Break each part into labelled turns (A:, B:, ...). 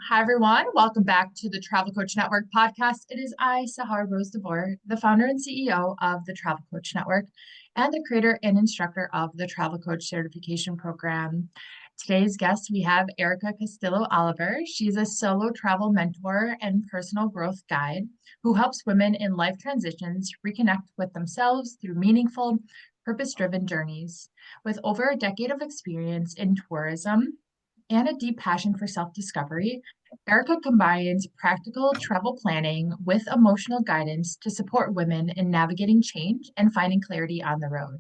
A: Hi, everyone. Welcome back to the Travel Coach Network podcast. It is I, Sahar Rose DeVore, the founder and CEO of the Travel Coach Network and the creator and instructor of the Travel Coach Certification Program. Today's guest, we have Erika Castillo Oliver. She's a solo travel mentor and personal growth guide who helps women in life transitions reconnect with themselves through meaningful, purpose-driven journeys. With over a decade of experience in tourism, and a deep passion for self discovery, Erica combines practical travel planning with emotional guidance to support women in navigating change and finding clarity on the road.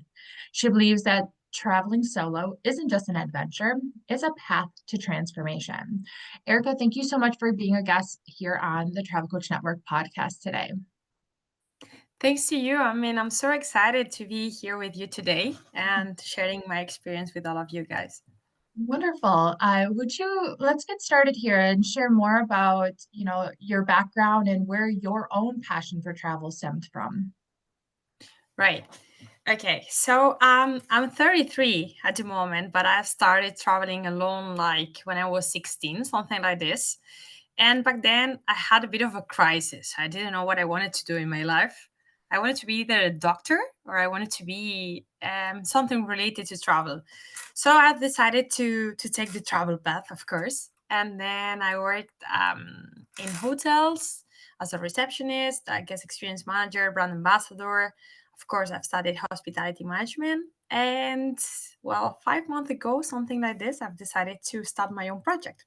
A: She believes that traveling solo isn't just an adventure, it's a path to transformation. Erica, thank you so much for being a guest here on the Travel Coach Network podcast today.
B: Thanks to you. I'm so excited to be here with you today and sharing my experience with all of you guys.
A: Wonderful. Let's get started here and share more about, your background and where your own passion for travel stemmed from.
B: Right. Okay. So I'm 33 at the moment, but I started traveling alone like when I was 16, something like this. And back then I had a bit of a crisis. I didn't know what I wanted to do in my life. I wanted to be either a doctor or I wanted to be something related to travel. So I decided to take the travel path, of course. And then I worked in hotels as a receptionist, I guess experience manager, brand ambassador. Of course, I've studied hospitality management. And well, 5 months ago, something like this, I've decided to start my own project.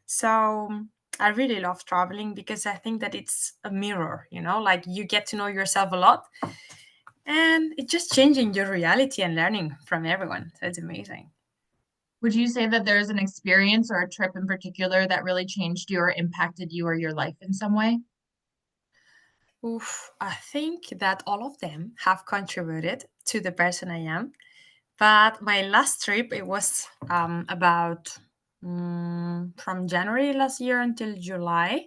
B: So I really love traveling because I think that it's a mirror, like you get to know yourself a lot and it's just changing your reality and learning from everyone. So it's amazing.
A: Would you say that there's an experience or a trip in particular that really changed you or impacted you or your life in some way?
B: Oof, I think that all of them have contributed to the person I am. But my last trip, it was about from January last year until July.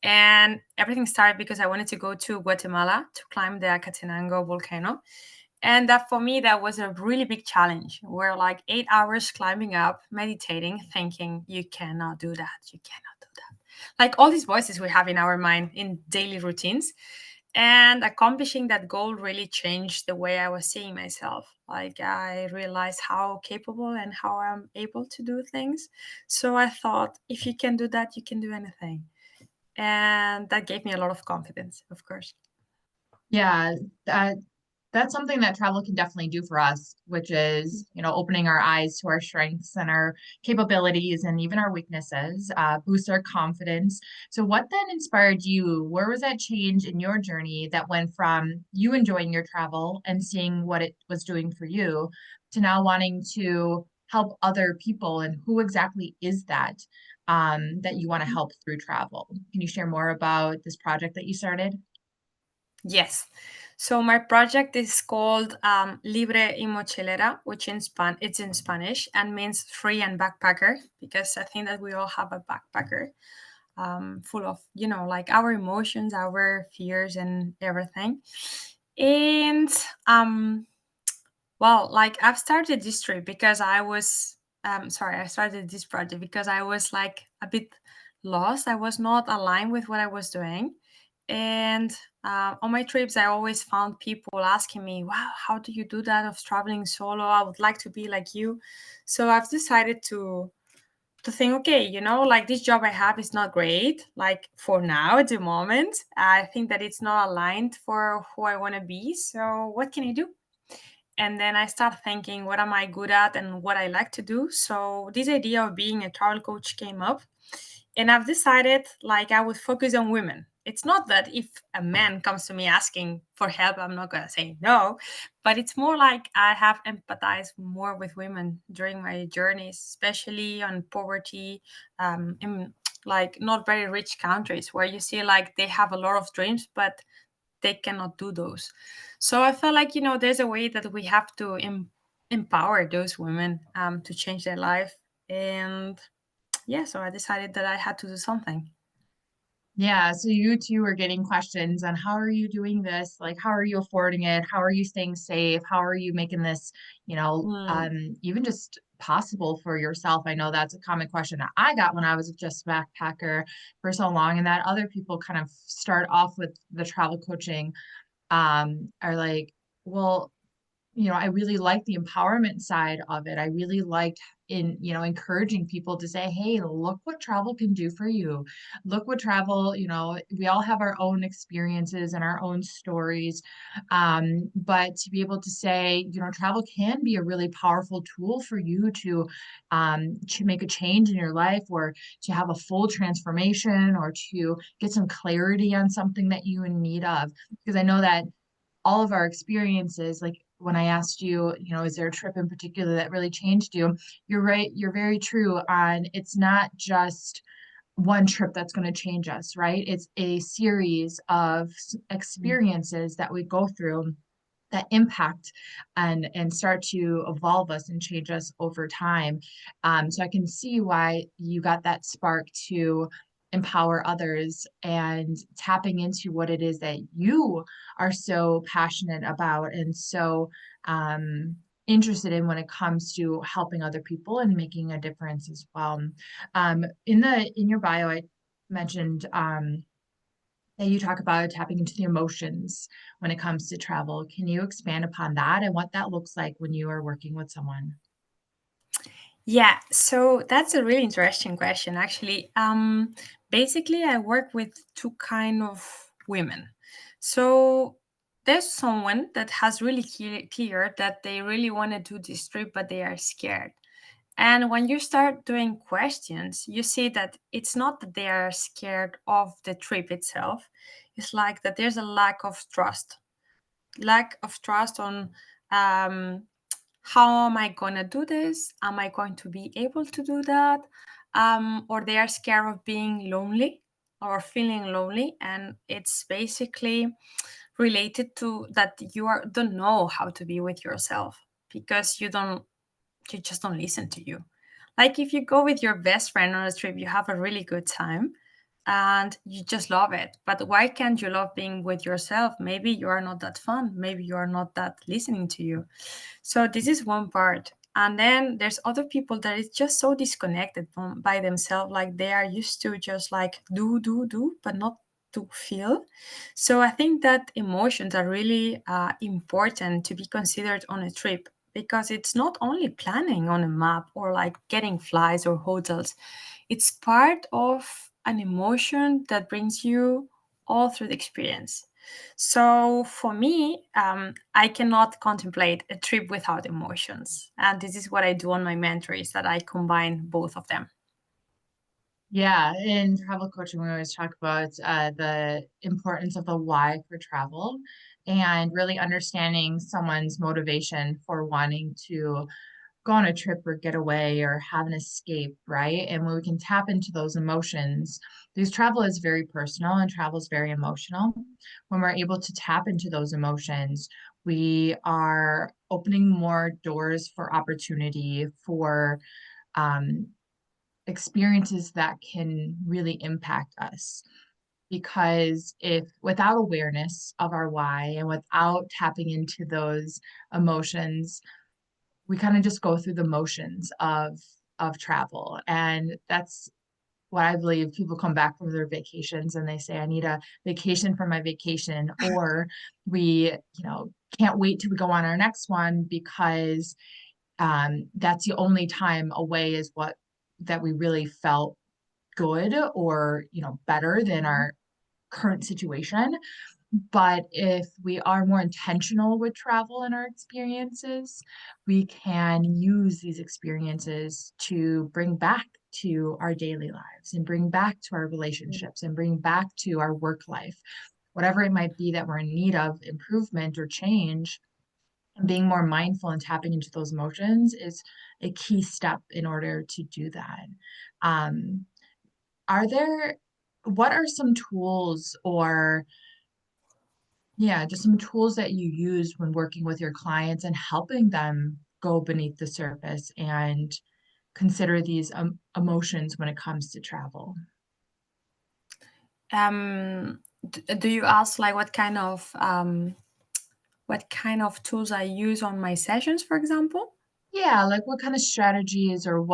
B: And everything started because I wanted to go to Guatemala to climb the Acatenango volcano. And that for me, that was a really big challenge. We're like 8 hours climbing up, meditating, thinking, you cannot do that. You cannot do that. Like all these voices we have in our mind in daily routines. And accomplishing that goal really changed the way I was seeing myself. Like I realized how capable and how I'm able to do things. So I thought, if you can do that, you can do anything. And that gave me a lot of confidence, of course.
A: Yeah, that that's something that travel can definitely do for us, which is, opening our eyes to our strengths and our capabilities and even our weaknesses, boost our confidence. So, what then inspired you? Where was that change in your journey that went from you enjoying your travel and seeing what it was doing for you to now wanting to help other people? And who exactly is that that you want to help through travel? Can you share more about this project that you started?
B: Yes. So my project is called Libre y Mochilera, which it's in Spanish and means free and backpacker, because I think that we all have a backpacker full of, like our emotions, our fears, and everything. And well, like I've started this trip because I started this project because I was like a bit lost. I was not aligned with what I was doing. And on my trips, I always found people asking me, wow, how do you do that of traveling solo? I would like to be like you. So I've decided to think, okay, like this job I have is not great. Like for now, at the moment, I think that it's not aligned for who I want to be. So what can I do? And then I start thinking, what am I good at and what I like to do? So this idea of being a travel coach came up, and I've decided like I would focus on women. It's not that if a man comes to me asking for help, I'm not gonna say no, but it's more like I have empathized more with women during my journeys, especially on poverty, in like not very rich countries where you see like they have a lot of dreams, but they cannot do those. So I felt like, there's a way that we have to empower those women to change their life. And yeah, so I decided that I had to do something.
A: Yeah, so you two are getting questions on how are you doing this? Like, how are you affording it? How are you staying safe? How are you making this,
B: Mm,
A: even just possible for yourself? I know that's a common question that I got when I was just a backpacker for so long, and that other people kind of start off with the travel coaching, are like, well, I really like the empowerment side of it. I really liked encouraging people to say, hey, look what travel can do for you. Look what travel, we all have our own experiences and our own stories. But to be able to say, travel can be a really powerful tool for you to make a change in your life, or to have a full transformation, or to get some clarity on something that you in need of. Because I know that all of our experiences, like when I asked you, is there a trip in particular that really changed you? You're right. You're very true on it's not just one trip that's going to change us, right? It's a series of experiences that we go through that impact and start to evolve us and change us over time. So I can see why you got that spark to empower others and tapping into what it is that you are so passionate about and so interested in when it comes to helping other people and making a difference as well. In your bio, I mentioned that you talk about tapping into the emotions when it comes to travel. Can you expand upon that and what that looks like when you are working with someone?
B: Yeah, so that's a really interesting question, actually. Basically, I work with two kind of women. So there's someone that has really clear that they really want to do this trip, but they are scared. And when you start doing questions, you see that it's not that they are scared of the trip itself. It's like that there's a lack of trust on um, how am I going to do this? Am I going to be able to do that? Or they are scared of being lonely or feeling lonely. And it's basically related to that don't know how to be with yourself because you just don't listen to you. Like if you go with your best friend on a trip, you have a really good time and you just love it. But why can't you love being with yourself? Maybe you are not that fun. Maybe you are not that listening to you. So this is one part. And then there's other people that is just so disconnected by themselves, like they are used to just like do, but not to feel. So I think that emotions are really important to be considered on a trip because it's not only planning on a map or like getting flights or hotels. It's part of an emotion that brings you all through the experience. So for me, I cannot contemplate a trip without emotions. And this is what I do on my mentor is that I combine both of them.
A: Yeah, in travel coaching, we always talk about the importance of the why for travel and really understanding someone's motivation for wanting to go on a trip or get away or have an escape, right? And when we can tap into those emotions, because travel is very personal and travel is very emotional. When we're able to tap into those emotions, we are opening more doors for opportunity for um, experiences that can really impact us. Because if without awareness of our why and without tapping into those emotions, we kind of just go through the motions of travel. And that's what I believe. People come back from their vacations and they say, I need a vacation from my vacation, or we, can't wait till we go on our next one because that's the only time away is what that we really felt good or better than our current situation. But if we are more intentional with travel and our experiences, we can use these experiences to bring back to our daily lives and bring back to our relationships and bring back to our work life, whatever it might be that we're in need of improvement or change. And being more mindful and tapping into those emotions is a key step in order to do that. Um, are there, what are some tools or, yeah, just some tools that you use when working with your clients and helping them go beneath the surface and consider these emotions when it comes to travel?
B: Do you ask like what kind of tools I use on my sessions, for example?
A: Yeah, like what kind of strategies or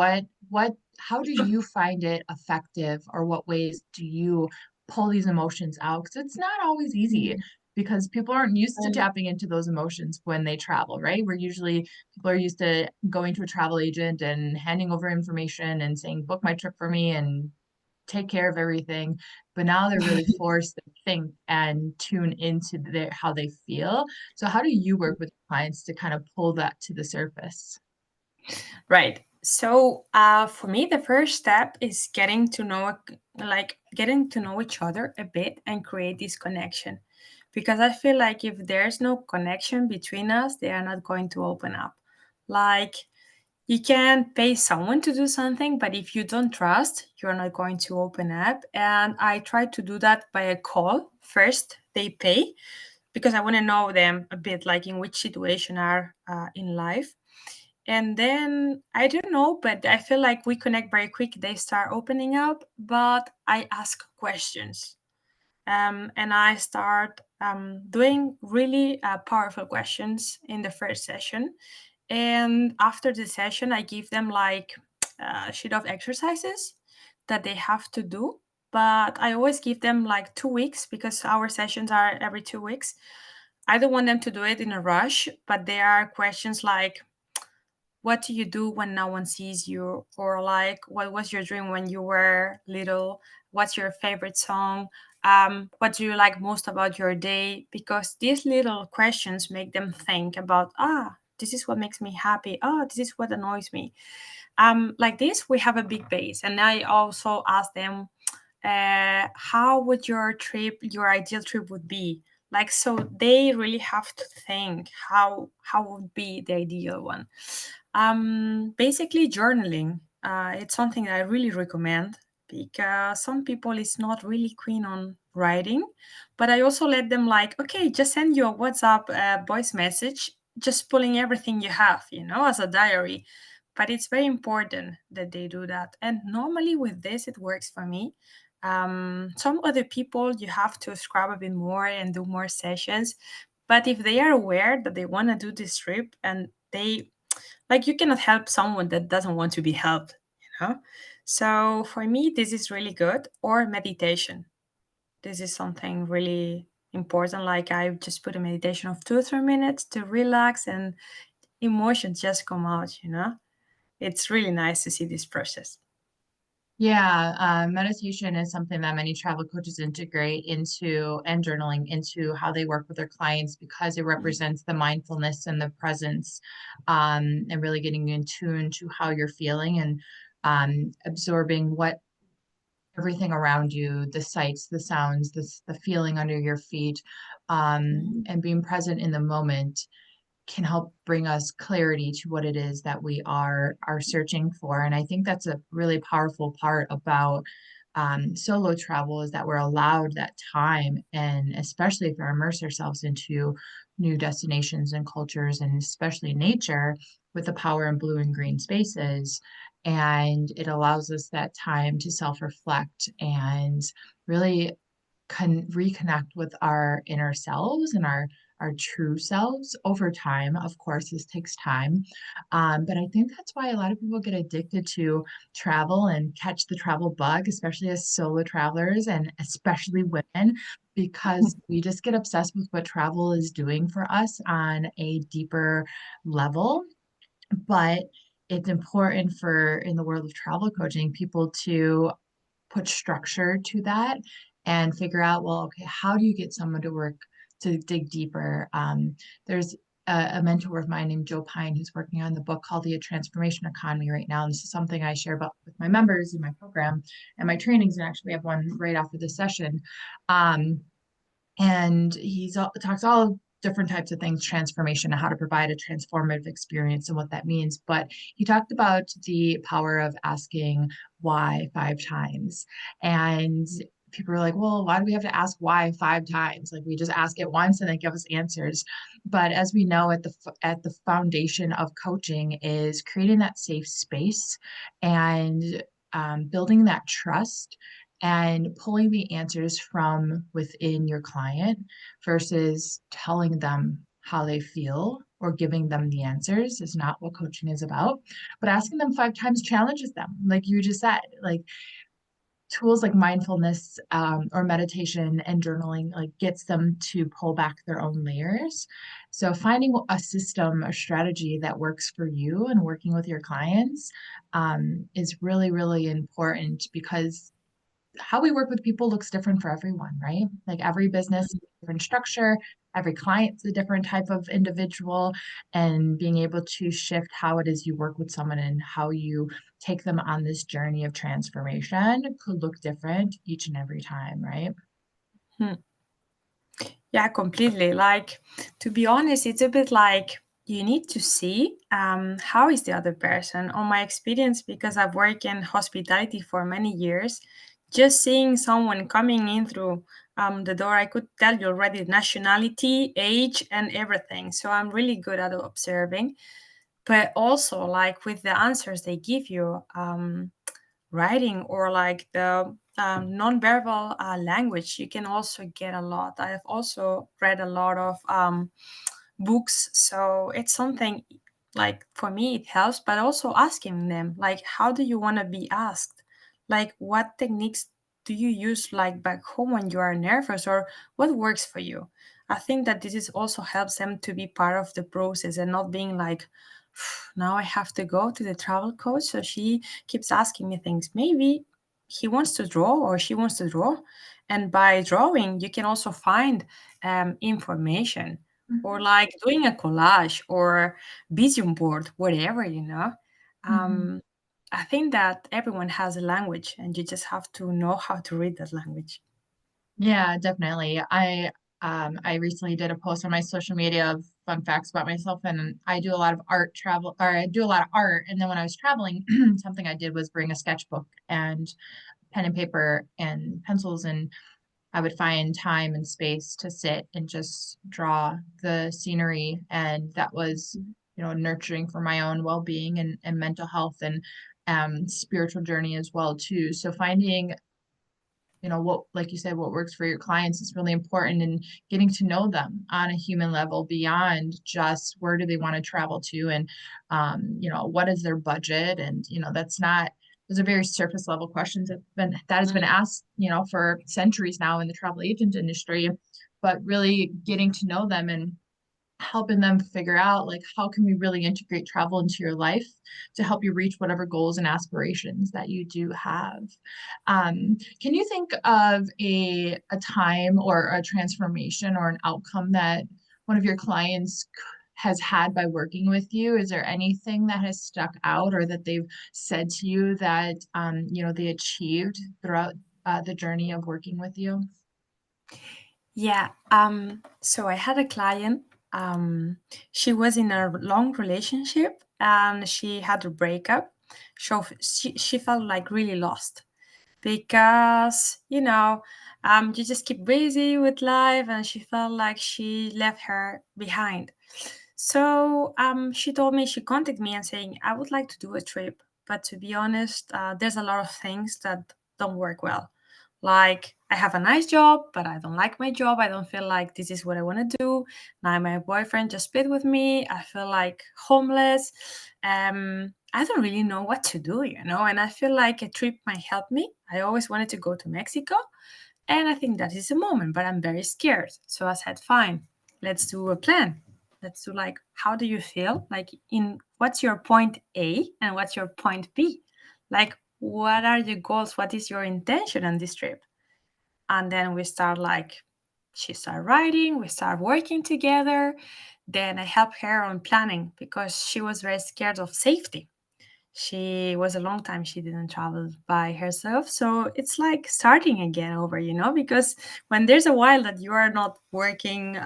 A: how do you find it effective or what ways do you pull these emotions out? Because it's not always easy
B: Mm,
A: because people aren't used to
B: right.
A: tapping into those emotions when they travel, right? People are used to going to a travel agent and handing over information and saying, book my trip for me and take care of everything. But now they're really forced to think and tune into how they feel. So how do you work with clients to kind of pull that to the surface?
B: Right. So, for me, the first step is getting to know each other a bit and create this connection, because I feel like if there's no connection between us, they are not going to open up. Like, you can pay someone to do something, but if you don't trust, you're not going to open up. And I try to do that by a call. First, they pay because I want to know them a bit, like in which situation are in life. And then I don't know, but I feel like we connect very quick. They start opening up, but I ask questions. And I start doing really powerful questions in the first session. And after the session, I give them like a sheet of exercises that they have to do. But I always give them like 2 weeks because our sessions are every 2 weeks. I don't want them to do it in a rush, but there are questions like, what do you do when no one sees you? Or like, what was your dream when you were little? What's your favorite song? What do you like most about your day? Because these little questions make them think about, this is what makes me happy. This is what annoys me. Like this, we have a big base. And I also ask them, how would your ideal trip would be? Like, so they really have to think how would be the ideal one. Basically, journaling. It's something that I really recommend because some people is not really keen on writing, but I also let them like, okay, just send you a WhatsApp voice message, just pulling everything you have, as a diary. But it's very important that they do that. And normally with this, it works for me. Some other people, you have to scrub a bit more and do more sessions. But if they are aware that they want to do this trip and they like, you cannot help someone that doesn't want to be helped, you know? So for me, this is really good. Or meditation. This is something really important. Like, I just put a meditation of 2 or 3 minutes to relax and emotions just come out. It's really nice to see this process.
A: Yeah, meditation is something that many travel coaches integrate into and journaling into how they work with their clients because it represents the mindfulness and the presence, and really getting in tune to how you're feeling and absorbing what everything around you, the sights, the sounds, the feeling under your feet,
B: Mhm.
A: and being present in the moment can help bring us clarity to what it is that we are searching for. And I think that's a really powerful part about solo travel is that we're allowed that time, and especially if we immerse ourselves into new destinations and cultures, and especially nature with the power in blue and green spaces. And it allows us that time to self-reflect and really reconnect with our inner selves and our true selves over time. Of course, this takes time, but I think that's why a lot of people get addicted to travel and catch the travel bug, especially as solo travelers and especially women, because we just get obsessed with what travel is doing for us on a deeper level. But it's important for in the world of travel coaching people to put structure to that and figure out, well, okay, how do you get someone to work to dig deeper? There's a mentor of mine named Joe Pine who's working on the book called The Transformation Economy right now. And this is something I share about with my members in my program and my trainings. And actually, we have one right after this session. Um, and talks all different types of things, transformation and how to provide a transformative experience and what that means. But he talked about the power of asking why 5 times. And people are like, well, why do we have to ask why 5 times? Like, we just ask it once and they give us answers. But as we know, at the foundation of coaching is creating that safe space and building that trust and pulling the answers from within your client versus telling them how they feel or giving them the answers is not what coaching is about. But asking them 5 times challenges them, like you just said. Like tools like mindfulness or meditation and journaling like gets them to pull back their own layers. So finding a system, a strategy that works for you and working with your clients is really, really important, because how we work with people looks different for everyone, right? Like every business is a different structure, every client's a different type of individual, and being able to shift how it is you work with someone and how you take them on this journey of transformation could look different each and every time, right?
B: Hmm. Yeah, completely. Like, to be honest, it's a bit like you need to see how is the other person. On my experience, because I've worked in hospitality for many years, just seeing someone coming in through the door, I could tell you already nationality, age, and everything. So I'm really good at observing. But also, like with the answers they give you, writing or like the nonverbal language, you can also get a lot. I've also read a lot of books, so it's something like for me it helps. But also asking them, like, how do you want to be asked? Like, what techniques do you use like back home when you are nervous, or what works for you? I think that this is also helps them to be part of the process and not being like, now I have to go to the travel coach, so she keeps asking me things. Maybe he wants to draw or she wants to draw. And by drawing, you can also find information, or
A: Mhm.
B: like doing a collage or vision board, whatever,
A: Mhm.
B: Um, I think that everyone has a language and you just have to know how to read that language.
A: Yeah, definitely. I recently did a post on my social media of fun facts about myself, and I do a lot of art travel, or I do a lot of art. And then when I was traveling, something I did was bring a sketchbook and pen and paper and pencils, and I would find time and space to sit and just draw the scenery. And that was, nurturing for my own well-being and mental health and spiritual journey as well too. So finding what, like you said, what works for your clients is really important, and getting to know them on a human level beyond just where do they want to travel to, and what is their budget, and that's not, those are very surface level questions that has been asked for centuries now in the travel agent industry. But really getting to know them and helping them figure out, like, how can we really integrate travel into your life to help you reach whatever goals and aspirations that you do have. Can you think of a time or a transformation or an outcome that one of your clients has had by working with you? Is there anything that has stuck out or that they've said to you that they achieved throughout the journey of working with you?
B: Yeah. So I had a client. Um, she was in a long relationship and she had a breakup. So she felt like really lost because, you just keep busy with life, and she felt like she left her behind. So she told me, she contacted me and saying, I would like to do a trip. But to be honest, there's a lot of things that don't work well. Like, I have a nice job, but I don't like my job. I don't feel like this is what I want to do. Now my boyfriend just split with me. I feel like homeless. I don't really know what to do, and I feel like a trip might help me. I always wanted to go to Mexico, and I think that is a moment, but I'm very scared. So I said, fine, let's do a plan. Let's do like, how do you feel? Like, in what's your point A and what's your point B? Like, what are your goals? What is your intention on this trip? And then we start like, she started writing, we start working together. Then I help her on planning because she was very scared of safety. She was a long time she didn't travel by herself. So it's like starting again over, because when there's a while that you are not working,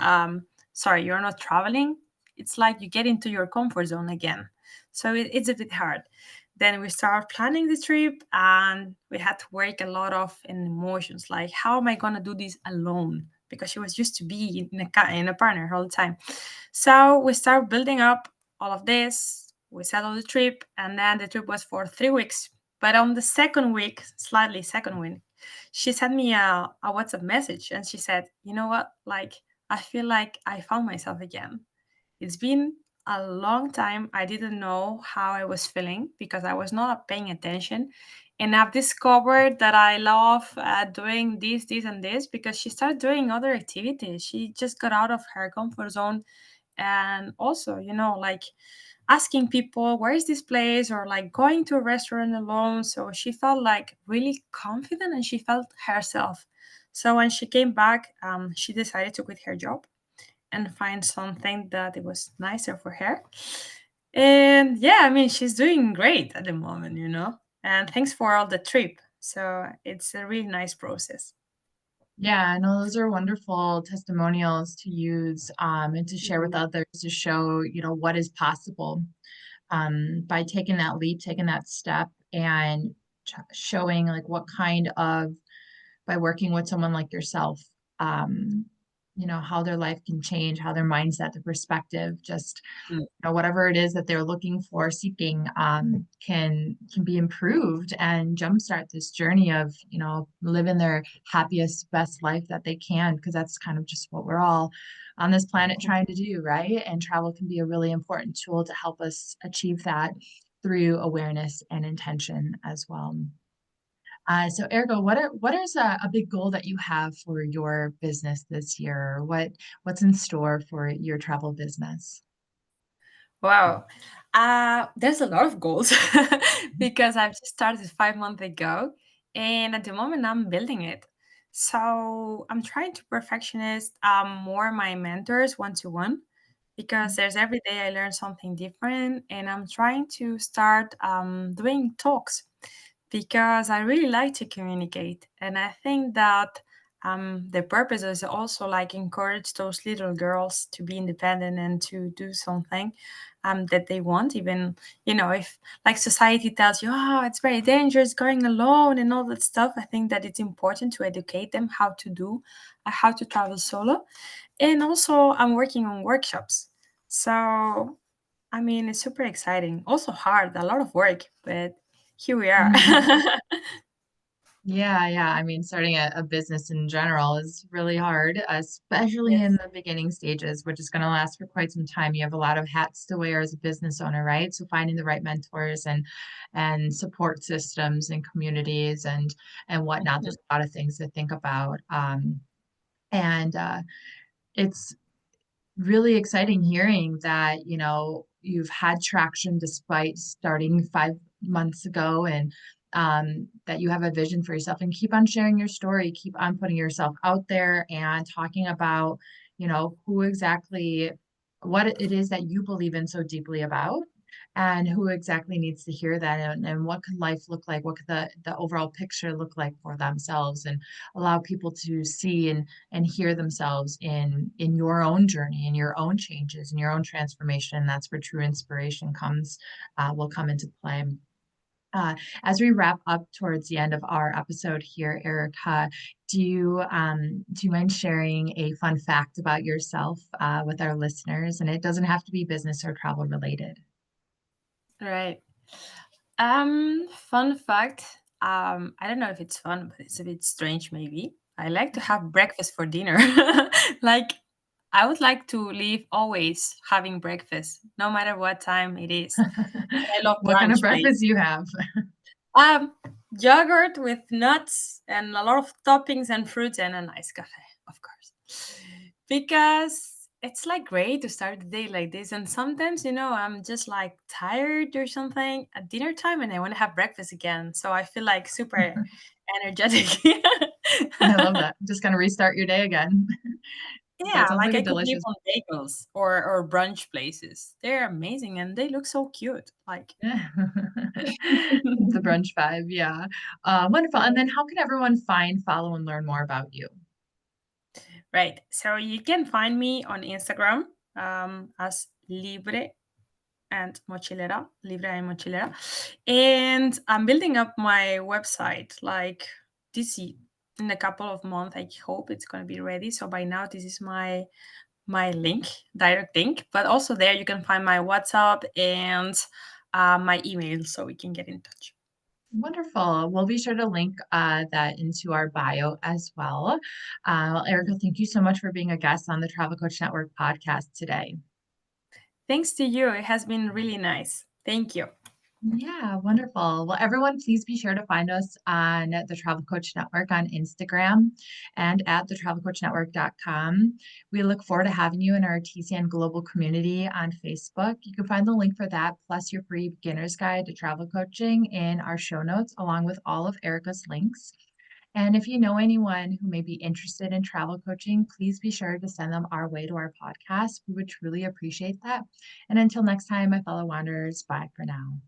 B: sorry, you're not traveling, it's like you get into your comfort zone again. So it's a bit hard. Then we start planning the trip and we had to work a lot of in emotions, like, how am I going to do this alone? Because she was used to be in a partner all the time. So we start building up all of this. We settled the trip, and then the trip was for 3 weeks. But on the second week, slightly second week, she sent me a WhatsApp message and she said, you know what? Like, I feel like I found myself again. It's been a long time I didn't know how I was feeling because I was not paying attention. And I've discovered that I love doing this, and this because she started doing other activities. She just got out of her comfort zone. And also, like asking people, where is this place? Or like going to a restaurant alone. So she felt like really confident and she felt herself. So when she came back, she decided to quit her job and find something that it was nicer for her. And yeah, I mean, she's doing great at the moment. And thanks for all the trip. So it's a really nice process.
A: Yeah, no, those are wonderful testimonials to use and to share with
B: Mhm.
A: others to show, what is possible by taking that leap, taking that step, and showing like what kind of by working with someone like yourself, um, how their life can change, how their mindset, their perspective, just whatever it is that they're looking for, seeking, can be improved and jumpstart this journey of living their happiest, best life that they can, because that's kind of just what we're all on this planet trying to do, right? And travel can be a really important tool to help us achieve that through awareness and intention as well. So Ergo, what is a big goal that you have for your business this year? What's in store for your travel business?
B: Wow. There's a lot of goals because I've just started 5 months ago, and at the moment I'm building it. So I'm trying to perfectionist more my mentors one to one because there's every day I learn something different, and I'm trying to start doing talks because I really like to communicate, and I think that the purpose is also like encourage those little girls to be independent and to do something that they want, even if like society tells you, oh, it's very dangerous going alone and all that stuff. I think that it's important to educate them how to travel solo. And also I'm working on workshops, so I mean, it's super exciting. Also hard, a lot of work, but here we are.
A: Mhm. Yeah, yeah. I mean, starting a business in general is really hard, especially in
B: Yes.
A: the beginning stages, which is going to last for quite some time. You have a lot of hats to wear as a business owner, right? So finding the right mentors and support systems and communities and whatnot.
B: Mhm.
A: There's a lot of things to think about. And it's really exciting hearing that, you've had traction despite starting 5 months ago, and that you have a vision for yourself, and keep on sharing your story, keep on putting yourself out there and talking about, who exactly, what it is that you believe in so deeply about, and who exactly needs to hear that, and what could life look like, what could the overall picture look like for themselves, and allow people to see and hear themselves in your own journey, in your own changes, in your own transformation. That's where true inspiration will come into play. Uh, as we wrap up towards the end of our episode here, Erica, do you mind sharing a fun fact about yourself with our listeners? And it doesn't have to be business or travel related.
B: Right. Fun fact. I don't know if it's fun, but it's a bit strange maybe. I like to have breakfast for dinner. Like I would like to live always having breakfast, no matter what time it is. I love
A: What kind of
B: brunch
A: breakfast
B: places.
A: do you have?
B: Um, Yogurt with nuts and a lot of toppings and fruits and a nice cafe, of course. Because it's like great to start the day like this. And sometimes, I'm just like tired or something at dinner time and I want to have breakfast again. So I feel like super energetic.
A: I love that. Just gonna restart your day again. That
B: Yeah,
A: sounds
B: like
A: like a
B: I could live
A: delicious.
B: on bagels or brunch places. They're amazing and they look so cute. Like
A: The brunch vibe, yeah. Wonderful. And then how can everyone find, follow, and learn more about you?
B: right. So you can find me on Instagram as Libre and Mochilera, Libre and Mochilera. And I'm building up my website like in a couple of months. I hope it's going to be ready. So by now, this is my link, direct link. But also there, you can find my WhatsApp and my email so we can get in touch.
A: Wonderful. We'll be sure to link that into our bio as well. Well, Erica, thank you so much for being a guest on the Travel Coach Network podcast today.
B: Thanks to you. It has been really nice. Thank you.
A: Yeah, wonderful. Well, everyone, please be sure to find us on the Travel Coach Network on Instagram and at thetravelcoachnetwork.com. We look forward to having you in our TCN Global community on Facebook. You can find the link for that, plus your free beginner's guide to travel coaching in our show notes, along with all of Erica's links. And if you know anyone who may be interested in travel coaching, please be sure to send them our way to our podcast. We would truly appreciate that. And until next time, my fellow wanderers, bye for now.